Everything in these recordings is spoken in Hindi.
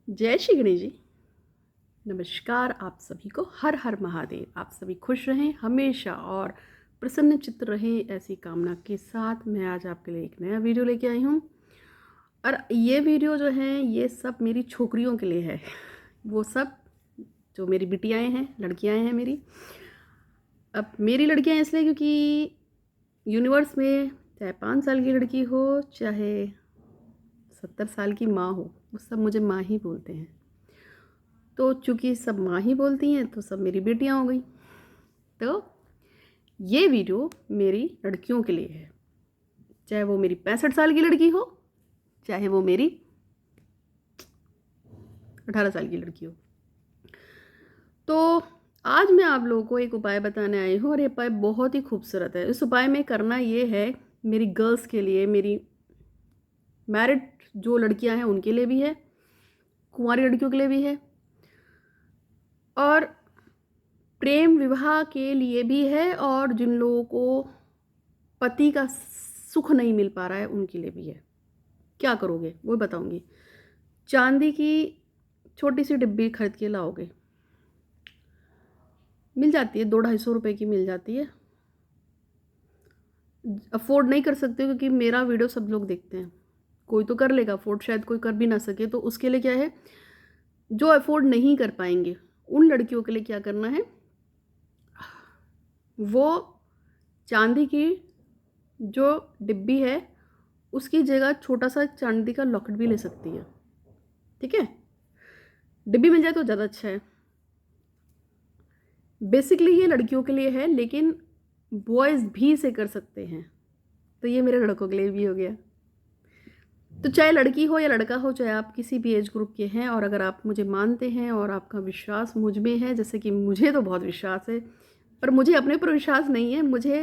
जय श्री गणेश जी। नमस्कार आप सभी को। हर हर महादेव। आप सभी खुश रहें हमेशा और प्रसन्न चित्त रहें, ऐसी कामना के साथ मैं आज आपके लिए एक नया वीडियो लेके आई हूँ। और ये वीडियो जो है ये सब मेरी छोकरियों के लिए है। वो सब जो मेरी बिटियाएँ हैं, लड़कियाँ हैं मेरी। अब मेरी लड़कियाँ इसलिए क्योंकि यूनिवर्स में चाहे 5 साल की लड़की हो चाहे 70 साल की माँ हो, वो सब मुझे माँ ही बोलते हैं। तो चूँकि सब माँ ही बोलती हैं तो सब मेरी बेटियाँ हो गई। तो ये वीडियो मेरी लड़कियों के लिए है, चाहे वो मेरी 65 साल की लड़की हो चाहे वो मेरी 18 साल की लड़की हो। तो आज मैं आप लोगों को एक उपाय बताने आई हूँ और ये उपाय बहुत ही खूबसूरत है। इस उपाय में करना ये है मेरी गर्ल्स के लिए, मेरी मैरिड जो लड़कियां हैं उनके लिए भी है, कुंवारी लड़कियों के लिए भी है और प्रेम विवाह के लिए भी है, और जिन लोगों को पति का सुख नहीं मिल पा रहा है उनके लिए भी है। क्या करोगे वो बताऊंगी। चांदी की छोटी सी डिब्बी खरीद के लाओगे, मिल जाती है 200-250 रुपए की मिल जाती है। अफोर्ड नहीं कर सकते क्योंकि मेरा वीडियो सब लोग देखते हैं, कोई तो कर लेगा अफोर्ड, शायद कोई कर भी ना सके। तो उसके लिए क्या है, जो अफोर्ड नहीं कर पाएंगे उन लड़कियों के लिए क्या करना है, वो चांदी की जो डिब्बी है उसकी जगह छोटा सा चांदी का लॉकेट भी ले सकती है। ठीक है, डिब्बी मिल जाए तो ज़्यादा अच्छा है। बेसिकली ये लड़कियों के लिए है लेकिन बॉयज़ भी इसे कर सकते हैं, तो ये मेरे लड़कों के लिए भी हो गया। तो चाहे लड़की हो या लड़का हो, चाहे आप किसी भी एज ग्रुप के हैं, और अगर आप मुझे मानते हैं और आपका विश्वास मुझ में है, जैसे कि मुझे तो बहुत विश्वास है, पर मुझे अपने पर विश्वास नहीं है, मुझे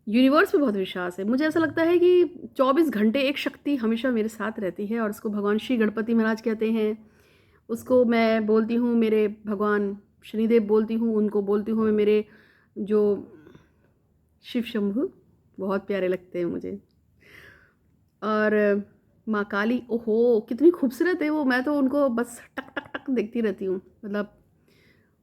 यूनिवर्स पे बहुत विश्वास है। मुझे ऐसा लगता है कि 24 घंटे एक शक्ति हमेशा मेरे साथ रहती है और उसको भगवान श्री गणपति महाराज कहते हैं। उसको मैं बोलती हूँ मेरे भगवान शनिदेव बोलती हूँ, उनको बोलती हूँ मैं मेरे जो शिव शंभु, बहुत प्यारे लगते हैं मुझे। और माँ काली, ओहो कितनी खूबसूरत है वो, मैं तो उनको बस टक टक टक देखती रहती हूँ। मतलब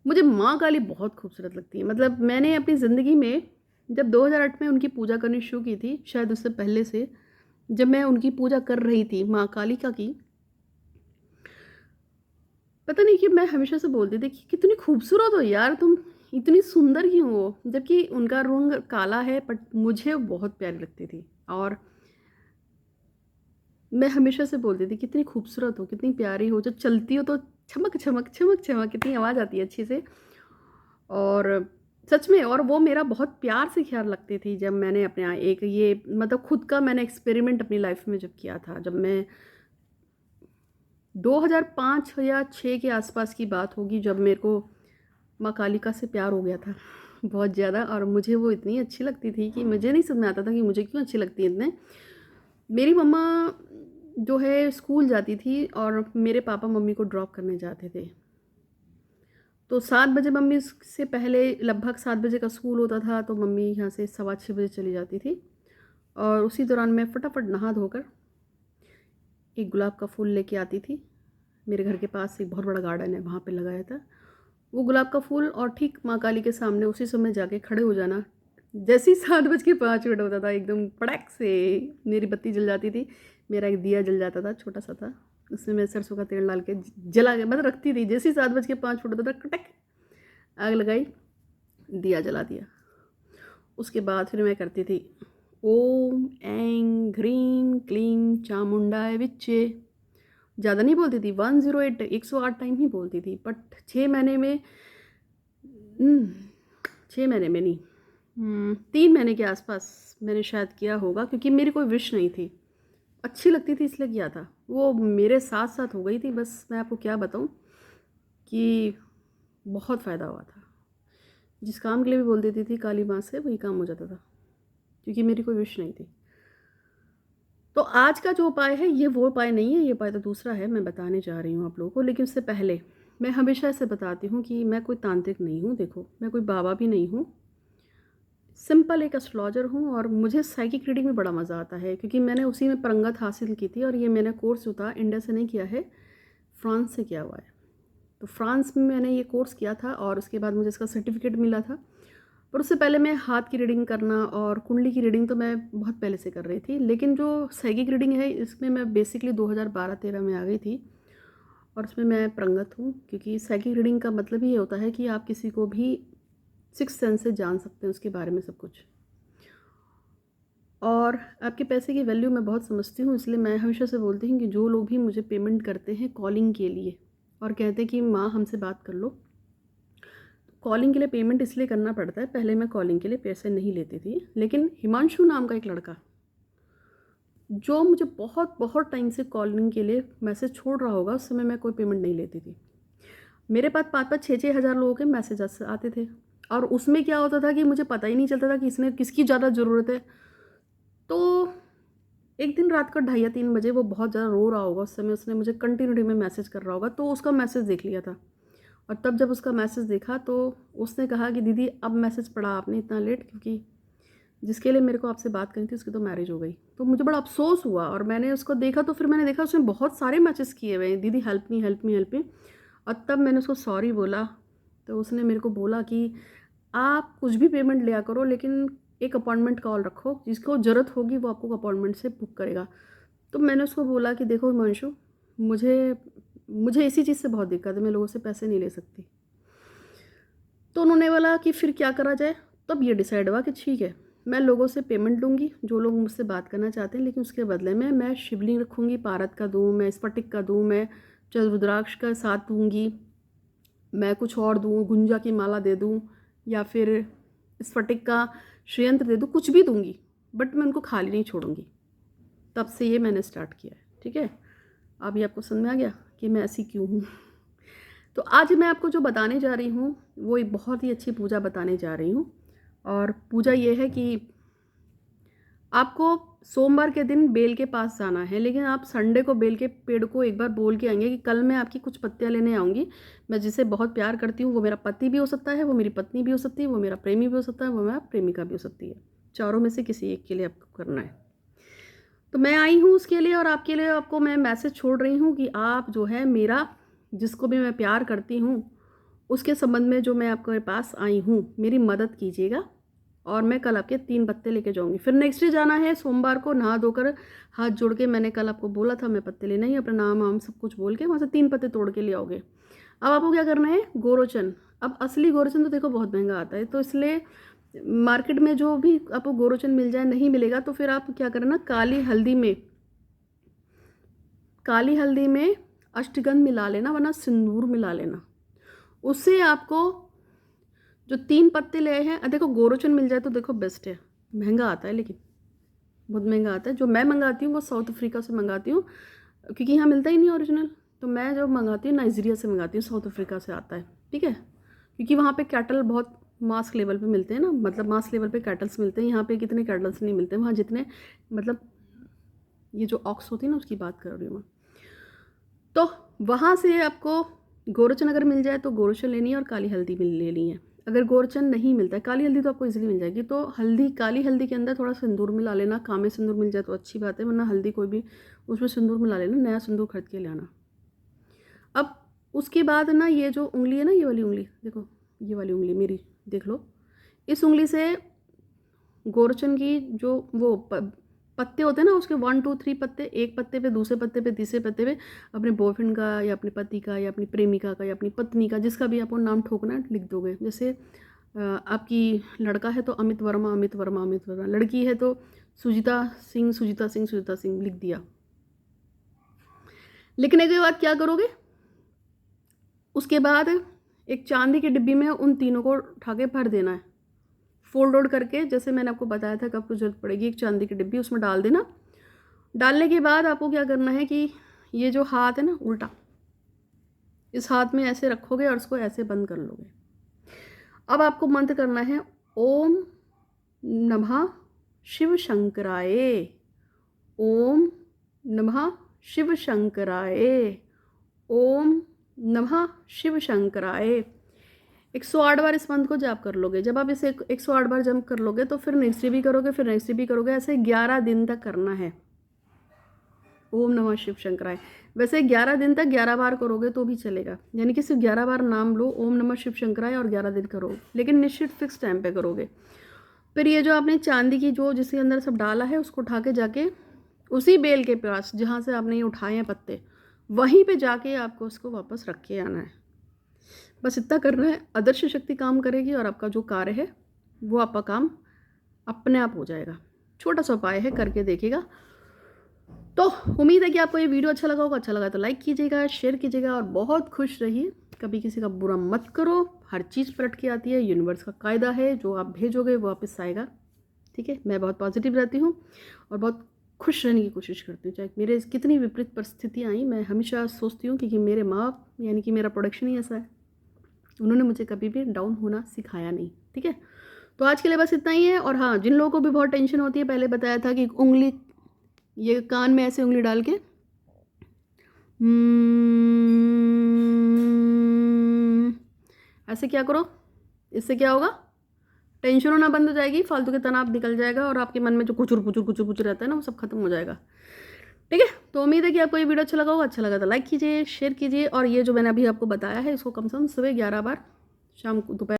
मुझे माँ काली बहुत खूबसूरत लगती है। मतलब मैंने अपनी ज़िंदगी में जब 2008 में उनकी पूजा करनी शुरू की थी, शायद उससे पहले से जब मैं उनकी पूजा कर रही थी माँ कालिका की, पता नहीं कि मैं हमेशा से बोलती थी कि कितनी खूबसूरत हो यार तुम, इतनी सुंदर क्यों हो, जबकि उनका रंग काला है, बट मुझे वो बहुत प्यारी लगती थी। और मैं हमेशा से बोलती थी कितनी खूबसूरत हो, कितनी प्यारी हो, जब चलती हो तो चमक चमक चमक चमक कितनी आवाज़ आती है अच्छी से। और सच में, और वो मेरा बहुत प्यार से ख्याल रखती थी। जब मैंने अपने यहाँ एक ये मतलब खुद का मैंने एक्सपेरिमेंट अपनी लाइफ में जब किया था, जब मैं 2005 या 6 के आसपास की बात होगी, जब मेरे को माँ कालिका से प्यार हो गया था बहुत ज़्यादा। और मुझे वो इतनी अच्छी लगती थी कि मुझे नहीं समझ में आता था कि मुझे क्यों अच्छी लगती है इतने। मेरी मम्मा जो है स्कूल जाती थी और मेरे पापा मम्मी को ड्रॉप करने जाते थे, तो 7 बजे मम्मी से पहले, लगभग 7 बजे का स्कूल होता था, तो मम्मी यहाँ से 6:15 बजे चली जाती थी। और उसी दौरान मैं फटाफट नहा धोकर एक गुलाब का फूल लेके आती थी। मेरे घर के पास एक बहुत बड़ा गार्डन है, वहाँ पे लगाया था वो गुलाब का फूल, और ठीक माँ काली के सामने उसी समय जाके खड़े हो जाना। जैसे ही 7:05 होता था, एकदम पड़क से मेरी बत्ती जल जाती थी। मेरा एक दिया जल जाता था, छोटा सा था, उसमें मैं सरसों का तेल डाल के जला के मतलब रखती थी। जैसे ही 7:05 होता था, कटक आग लगाई, दिया जला दिया। उसके बाद फिर मैं करती थी ओम ऐं ह्रीं क्लीं चामुंडाय विच्चे। ज़्यादा नहीं बोलती थी, 108 108 टाइम ही बोलती थी, बट 6 महीने में 6 महीने में नहीं, 3 महीने के आसपास मैंने शायद किया होगा, क्योंकि मेरी कोई विश नहीं थी, अच्छी लगती थी इसलिए किया था। वो मेरे साथ साथ हो गई थी, बस मैं आपको क्या बताऊं कि बहुत फ़ायदा हुआ था। जिस काम के लिए भी बोल देती थी काली माँ से, वही काम हो जाता था, क्योंकि मेरी कोई विश नहीं थी। तो आज का जो उपाय है ये वो उपाय नहीं है, ये उपाय तो दूसरा है, मैं बताने जा रही हूँ आप लोगों को। लेकिन उससे पहले मैं हमेशा ऐसे बताती हूँ कि मैं कोई तांत्रिक नहीं हूँ। देखो, मैं कोई बाबा भी नहीं हूँ, सिंपल एक एस्ट्रोलॉजर हूँ। और मुझे साइकिक रीडिंग में बड़ा मज़ा आता है, क्योंकि मैंने उसी में पारंगत हासिल की थी। और ये मैंने कोर्स जो था इंडिया से नहीं किया है, फ्रांस से किया हुआ है। तो फ्रांस में मैंने ये कोर्स किया था और उसके बाद मुझे इसका सर्टिफिकेट मिला था। पर उससे पहले मैं हाथ की रीडिंग करना और कुंडली की रीडिंग तो मैं बहुत पहले से कर रही थी, लेकिन जो साइकिक रीडिंग है इसमें मैं बेसिकली 2012-13 में आ गई थी और उसमें मैं प्रंगत हूँ, क्योंकि साइकिक रीडिंग का मतलब ही ये होता है कि आप किसी को भी सिक्स सेंस से जान सकते हैं उसके बारे में सब कुछ। और आपके पैसे की वैल्यू मैं बहुत समझती हूँ, इसलिए मैं हमेशा से बोलती हूँ कि जो लोग भी मुझे पेमेंट करते हैं कॉलिंग के लिए और कहते हैं कि माँ हमसे बात कर लो, कॉलिंग के लिए पेमेंट इसलिए करना पड़ता है। पहले मैं कॉलिंग के लिए पैसे नहीं लेती थी, लेकिन हिमांशु नाम का एक लड़का जो मुझे बहुत बहुत टाइम से कॉलिंग के लिए मैसेज छोड़ रहा होगा, उस समय मैं कोई पेमेंट नहीं लेती थी। मेरे पास 5-5 6-6 हज़ार लोगों के मैसेज आते थे और उसमें क्या होता था कि मुझे पता ही नहीं चलता था कि इसने किसकी ज़्यादा ज़रूरत है। तो एक दिन रात को 2:30 या 3 बजे वो बहुत ज़्यादा रो रहा होगा, उस समय उसने मुझे कंटिन्यूटी में मैसेज कर रहा होगा, तो उसका मैसेज देख लिया था। और तब जब उसका मैसेज देखा तो उसने कहा कि दीदी अब मैसेज पढ़ा आपने इतना लेट, क्योंकि जिसके लिए मेरे को आपसे बात करनी थी उसकी तो मैरिज हो गई। तो मुझे बड़ा अफसोस हुआ और मैंने उसको देखा तो फिर मैंने देखा उसने बहुत सारे मैसेज किए हुए हैं, दीदी help me help me help me. और तब मैंने उसको सॉरी बोला तो उसने मेरे को बोला कि आप कुछ भी पेमेंट लिया करो, लेकिन एक अपॉइंटमेंट कॉल रखो, जिसको ज़रूरत होगी वो आपको अपॉइंटमेंट से बुक करेगा। तो मैंने उसको बोला कि देखो हिमांशु, मुझे मुझे इसी चीज़ से बहुत दिक्कत है, मैं लोगों से पैसे नहीं ले सकती। तो उन्होंने बोला कि फिर क्या करा जाए। तब ये डिसाइड हुआ कि ठीक है, मैं लोगों से पेमेंट लूँगी जो लोग मुझसे बात करना चाहते हैं, लेकिन उसके बदले में मैं शिवलिंग रखूँगी, पारद का दूँ, मैं स्फटिक का दूँ, मैं चाहे रुद्राक्ष का साथ दूँगी, मैं कुछ और दूँ, गुंजा की माला दे दूँ या फिर स्फटिक का श्रीयंत्र दे दूँ, कुछ भी दूँगी, बट मैं उनको खाली नहीं छोड़ूंगी। तब से ये मैंने स्टार्ट किया है। ठीक है, अब ये आपको समझ में आ गया कि मैं ऐसी क्यों हूँ। तो आज मैं आपको जो बताने जा रही हूँ वो एक बहुत ही अच्छी पूजा बताने जा रही हूँ। और पूजा ये है कि आपको सोमवार के दिन बेल के पास जाना है, लेकिन आप संडे को बेल के पेड़ को एक बार बोल के आएंगे कि कल मैं आपकी कुछ पत्तियाँ लेने आऊँगी, मैं जिसे बहुत प्यार करती हूँ, वो मेरा पति भी हो सकता है, वो मेरी पत्नी भी हो सकती है, वो मेरा प्रेमी भी हो सकता है, वो मेरा प्रेमिका भी हो सकती है। चारों में से किसी एक के लिए आपको करना है। तो मैं आई हूँ उसके लिए और आपके लिए आपको मैं मैसेज छोड़ रही हूँ कि आप जो है मेरा, जिसको भी मैं प्यार करती हूँ, उसके संबंध में जो मैं आपके पास आई हूँ, मेरी मदद कीजिएगा। और मैं कल आपके 3 पत्ते लेके जाऊँगी। फिर नेक्स्ट डे जाना है सोमवार को, नहा धोकर हाथ जोड़ के, मैंने कल आपको बोला था मैं पत्ते लेना ही, अपना नाम वाम सब कुछ बोल के वहाँ से 3 पत्ते तोड़ के ले आओगे। अब आपको क्या करना है, गोरोचन। अब असली गोरोचन तो देखो बहुत महंगा आता है, तो इसलिए मार्केट में जो भी आपको गोरोचन मिल जाए, नहीं मिलेगा तो फिर आप क्या करना, काली हल्दी में अष्टगंध मिला लेना, वरना सिंदूर मिला लेना। उससे आपको जो 3 पत्ते ले हैं, देखो गोरोचन मिल जाए तो देखो बेस्ट है, महंगा आता है लेकिन बहुत महंगा आता है। जो मैं मंगाती हूँ वो साउथ अफ्रीका से मंगाती हूँ, क्योंकि यहाँ मिलता ही नहीं ओरिजिनल। तो मैं जो मंगाती हूँ नाइजीरिया से मंगाती हूँ, साउथ अफ्रीका से आता है। ठीक है, क्योंकि वहाँ पे कैटल बहुत मास लेवल पे मिलते हैं ना, मतलब मास लेवल पे कैटल्स मिलते हैं। यहाँ पे कितने कैटल्स नहीं मिलते, वहाँ जितने, मतलब ये जो ऑक्स होती है ना उसकी बात कर रही हूँ मैं। तो वहाँ से आपको गोरोचन अगर मिल जाए तो गोरोचन लेनी है और काली हल्दी मिल लेनी है। अगर गोरोचन नहीं मिलता है, काली हल्दी तो आपको इजीली मिल जाएगी, तो हल्दी, काली हल्दी के अंदर थोड़ा सिंदूर मिला लेना। कामे सिंदूर मिल जाए तो अच्छी बात है, वरना हल्दी कोई भी उसमें सिंदूर मिला लेना, नया सिंदूर खरीद के ले आना। अब उसके बाद ना ये जो उंगली है ना, ये वाली उंगली देखो, ये वाली उंगली मेरी देख लो, इस उंगली से गोरचन की जो वो पत्ते होते हैं ना, उसके 1 2 3 पत्ते, एक पत्ते पे, दूसरे पत्ते पे, तीसरे पत्ते पे अपने बॉयफ्रेंड का या अपने पति का या अपनी प्रेमिका का या अपनी पत्नी का, जिसका भी आपको नाम ठोकना है, लिख दोगे। जैसे आपकी लड़का है तो अमित वर्मा, अमित वर्मा, अमित वर्मा, लड़की है तो सुजीता सिंह, सुजीता सिंह, सुजीता सिंह लिख दिया। लिखने के बाद क्या करोगे, उसके बाद एक चांदी की डिब्बी में उन तीनों को उठा के भर देना है, फोल्ड आउट करके, जैसे मैंने आपको बताया था कि आपको जरूरत पड़ेगी एक चांदी की डिब्बी, उसमें डाल देना। डालने के बाद आपको क्या करना है कि ये जो हाथ है ना उल्टा, इस हाथ में ऐसे रखोगे और उसको ऐसे बंद कर लोगे। अब आपको मंत्र करना है, ओम नमः शिव शंकराय, ओम नमः शिव शंकराय, ओम नमः शिव शंकराय। 108 बार इस मंत्र को जाप कर लोगे। जब आप इसे 108 बार जप कर लोगे तो फिर नेक्स्ट डे भी करोगे, फिर नेक्स्ट डे भी करोगे, ऐसे 11 दिन तक करना है। ओम नमः शिव शंकराय। वैसे 11 दिन तक 11 बार करोगे तो भी चलेगा, यानी कि सिर्फ 11 बार नाम लो ओम नमः शिव शंकराय और 11 दिन करो, लेकिन निश्चित फिक्स टाइम पे करोगे। फिर ये जो आपने चांदी की जो जिसके अंदर सब डाला है उसको उठा के जाके उसी बेल के पास जहाँ से आपने ये उठाए हैं पत्ते, वहीं पे जाके आपको उसको वापस रख के आना है। बस इतना करना है, अदृश्य शक्ति काम करेगी और आपका जो कार्य है वो आपका काम अपने आप हो जाएगा। छोटा सा उपाय है, करके देखिएगा। तो उम्मीद है कि आपको ये वीडियो अच्छा लगा होगा। अच्छा लगा तो लाइक कीजिएगा, शेयर कीजिएगा और बहुत खुश रहिए। कभी किसी का बुरा मत करो, हर चीज़ पलट के आती है, यूनिवर्स का कायदा है, जो आप भेजोगे वो वापस आएगा। ठीक है, मैं बहुत पॉजिटिव रहती हूँ और बहुत खुश रहने की कोशिश करती हूँ, चाहे मेरे कितनी विपरीत परिस्थितियाँ आई। मैं हमेशा सोचती हूँ क्योंकि मेरे माँ बाप यानी कि मेरा प्रोडक्शन ही ऐसा है, उन्होंने मुझे कभी भी डाउन होना सिखाया नहीं। ठीक है, तो आज के लिए बस इतना ही है। और हाँ, जिन लोगों को भी बहुत टेंशन होती है, पहले बताया था कि उंगली, ये कान में ऐसे उंगली डाल के ऐसे क्या करो, इससे क्या होगा, टेंशन होना बंद हो जाएगी, फालतू के तनाव निकल जाएगा और आपके मन में जो कुचुर कुचुर कुचुर कुचुर रहता है ना वो सब खत्म हो जाएगा। ठीक है, तो उम्मीद है कि आपको ये वीडियो अच्छा लगा होगा। अच्छा लगा तो लाइक कीजिए, शेयर कीजिए और ये जो मैंने अभी आपको बताया है इसको कम से कम सुबह 11 बार, शाम को दोपहर